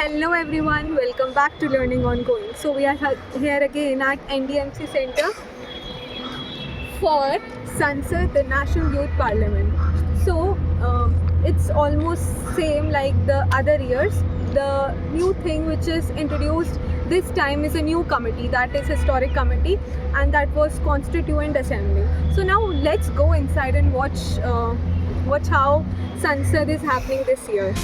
Hello everyone, welcome back to Learning Ongoing. So we are here again at NDMC Center for Sansad, the National Youth Parliament. So it's almost same like the other years. The new thing which is introduced this time is a new committee, that is Historic Committee, and that was Constituent Assembly. So now let's go inside and watch how Sansad is happening this year.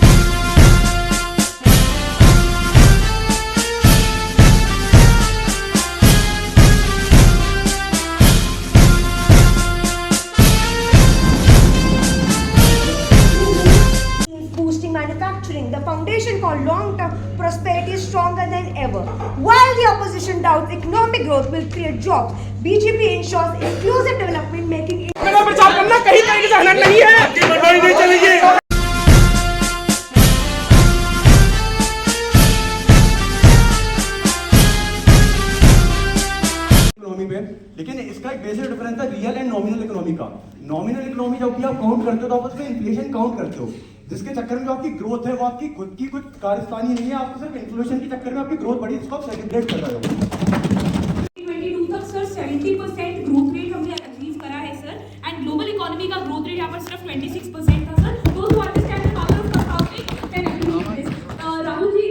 Boosting manufacturing, the foundation for long-term prosperity is stronger than ever. While the opposition doubts economic growth will create jobs, BJP ensures inclusive development, making economy पे, लेकिन इसका एक basic difference है real and nominal economy का। Nominal economy जब भी आप count करते हो तो आप उसमें इन्फ्लेशन काउंट करते हो, जिसके चक्कर में जो आपकी ग्रोथ है वो आपकी खुद की कुछ कारस्तानी नहीं है, आपको सिर्फ इन्फ्लेशन के चक्कर में आपकी ग्रोथ बढ़ी, इसको आप सेलिब्रेट कर रहे हो। 2022 तक सर 70% ग्रोथ रेट हमने अचीव करा है सर, एंड ग्लोबल इकोनॉमी का ग्रोथ रेट यहाँ पर सिर्फ 26% था सर। दोस्त who understand the power of compounding can agree with this. Rahul ji,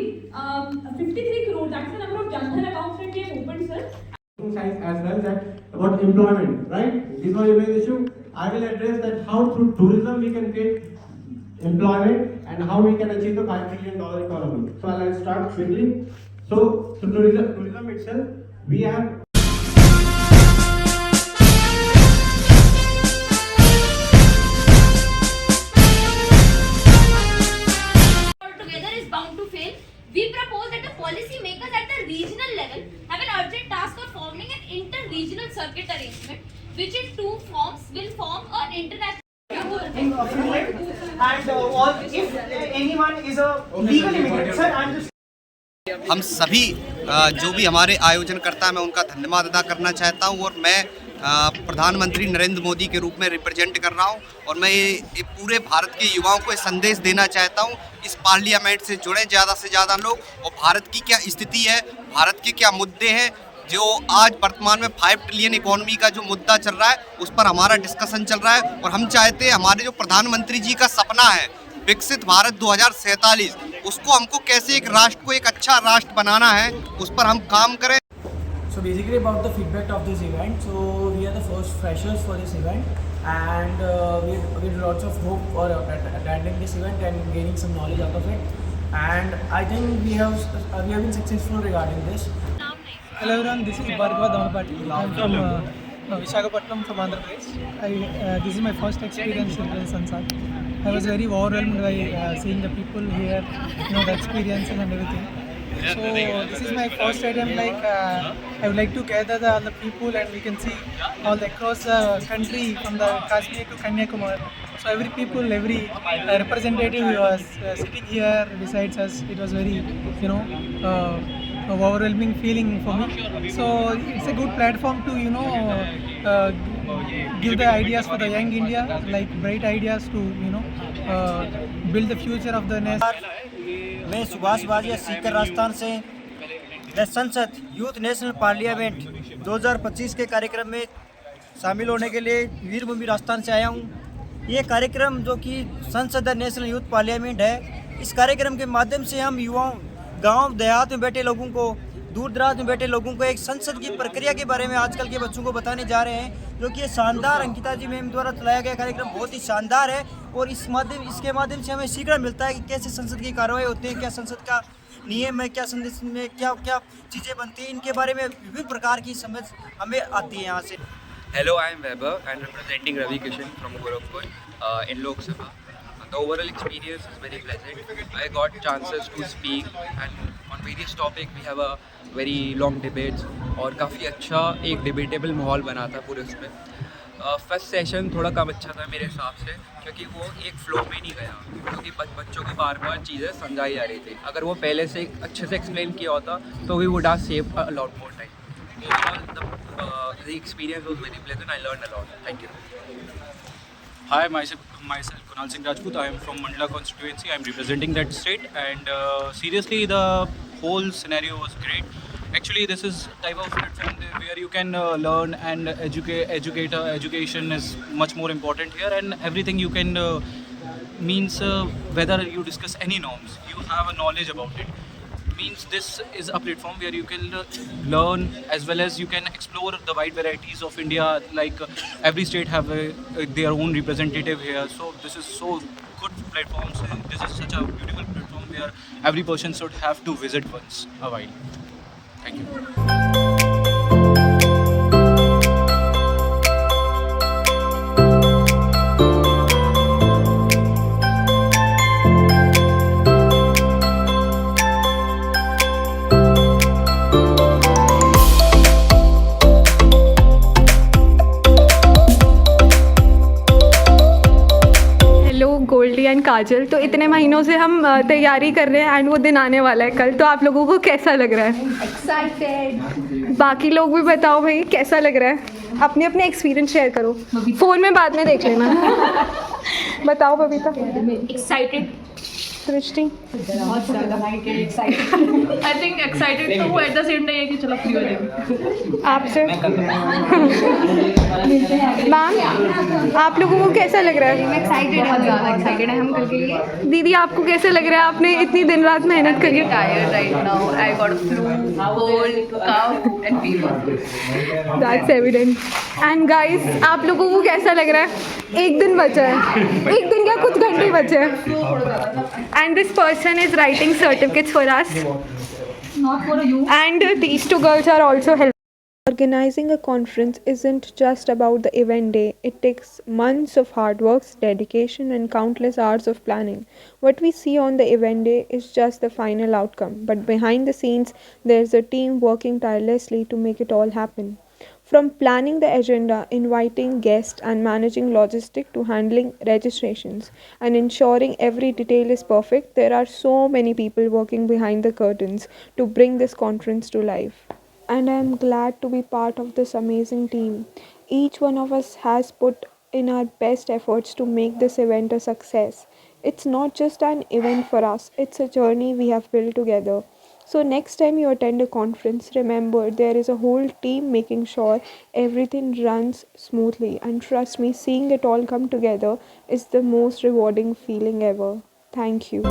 53 crore, that's the number of Jan Dhan accounts that we have opened sir. As well that about employment, right? This was a main issue. I will address that how through tourism we can create employment and how we can achieve the $5 trillion economy. So I'll start quickly. So tourism itself, we have together is bound to fail. We propose that the policy makers at the regional level have an urgent task of forming an inter-regional circuit arrangement, which in two forms will form an international. And all, if anyone is a legal immigrant, sir, I'm just. हम सभी जो भी हमारे आयोजनकर्ता, मैं उनका धन्यवाद अदा करना चाहता हूं, और मैं प्रधानमंत्री नरेंद्र मोदी के रूप में रिप्रेजेंट कर रहा हूं, और मैं ये पूरे भारत के युवाओं को संदेश देना चाहता हूं, इस पार्लियामेंट से जुड़ें ज़्यादा से ज़्यादा लोग, और भारत की क्या स्थिति है, भारत के क्या मुद्दे हैं, जो आज वर्तमान में 5 ट्रिलियन इकोनॉमी का जो मुद्दा चल रहा है उस पर हमारा डिस्कशन चल रहा है। और हम चाहते हैं हमारे जो प्रधानमंत्री जी का सपना है विकसित भारत 2047, उसको हमको कैसे एक राष्ट्र को एक अच्छा राष्ट्र बनाना है, उस पर हम काम करें। So basically about the feedback of this event, so we are the first freshers for this event, and we had lots of hope for attending this event and gaining some knowledge out of it, and I think we have been successful regarding this. Hello everyone, this is Bhargava Damapati. I am from Visakhapatnam from Andhra Pradesh. This is my first experience in Sansad. I was very overwhelmed by seeing the people here, the experiences and everything. So this is my first attempt. I would like to gather all the people, and we can see all across the country from the Kashmir to Kanyakumari. So every representative was sitting here besides us. It was very overwhelming feeling for me. So it's a good platform to give the ideas for the young India, like bright ideas to build the future of the nation. मैं सुभाष वाजिया सीकर राजस्थान से the संसद youth national parliament 2025 के कार्यक्रम में शामिल होने के लिए वीरभूमि राजस्थान से आया हूँ। ये कार्यक्रम जो कि संसद नेशनल यूथ पार्लियामेंट है, इस कार्यक्रम के माध्यम से हम युवाओं, गांव देहात में बैठे लोगों को, दूर दराज में बैठे लोगों को एक संसद की प्रक्रिया के बारे में आजकल के बच्चों को बताने जा रहे हैं, जो कि ये शानदार अंकिता जी मैम द्वारा चलाया गया कार्यक्रम बहुत ही शानदार है। और इसके माध्यम से हमें सीखना मिलता है कि कैसे संसद की कार्रवाई होती है, क्या संसद का नियम है, क्या संदेश में क्या क्या चीज़ें बनती हैं, इनके बारे में विभिन्न प्रकार की समझ हमें आती है यहाँ से। Hello, I am Weber and representing Ravi Kishan from Gorakhpur in Lok Sabha. The overall experience is very pleasant. I got chances to speak and on various topics we have a very long debates, और काफ़ी अच्छा एक debatable माहौल बना था पूरे उसमें। First session थोड़ा कम अच्छा था मेरे हिसाब से, क्योंकि वो एक फ्लो में नहीं गया, क्योंकि बच्चों को बार बार चीज़ें समझाई जा रही थी। अगर वो पहले से अच्छे से एक्सप्लेन किया होता तो we would have saved a lot more time. Overall, the experience was very pleasant. I learned a lot. Thank you. Hi, myself Kunal Singh Rajput. I am from Mandla constituency. I am representing that state, and seriously, the whole scenario was great. Actually, this is type of platform where you can learn and educate. Education is much more important here, and everything you can means whether you discuss any norms, you have a knowledge about it. Means this is a platform where you can learn as well as you can explore the wide varieties of India. Like every state have their own representative here, so this is so good platform. So this is such a beautiful platform where every person should have to visit once a while. Thank you. Hello Goldy and Kajal, तो इतने महीनों से हम तैयारी कर रहे हैं and वो दिन आने वाला है कल, तो आप लोगों को कैसा लग रहा है? एक्साइटेड। बाकी लोग भी बताओ भाई कैसा लग रहा है, अपने अपने एक्सपीरियंस शेयर करो, फ़ोन में बाद में देख लेना। बताओ Babita. Excited. Srishti? I think excited तो वो एट द सेम टाइम है कि चलो फ्री हो जाएगी। आपसे मैम, आप लोगों को कैसा लग रहा है? एक्साइटेड है, ज़्यादा एक्साइटेड है हम कल के लिए। दीदी आपको कैसे लग रहा है, आपने इतनी दिन रात मेहनत करी? Tired right now, I got a flu, cold, cough and fever. That's evident. And guys, आप लोगों को कैसा लग रहा है? एक दिन बचा है, एक दिन क्या कुछ घंटे बचे हैं। And this person is writing certificates for us. Not for you. And these two girls are also helping. Organizing a conference isn't just about the event day. It takes months of hard work, dedication, and countless hours of planning. What we see on the event day is just the final outcome. But behind the scenes, there's a team working tirelessly to make it all happen. From planning the agenda, inviting guests, and managing logistics to handling registrations and ensuring every detail is perfect, there are so many people working behind the curtains to bring this conference to life. And I am glad to be part of this amazing team. Each one of us has put in our best efforts to make this event a success. It's not just an event for us, it's a journey we have built together. So next time you attend a conference, remember there is a whole team making sure everything runs smoothly. And trust me, seeing it all come together is the most rewarding feeling ever. Thank you.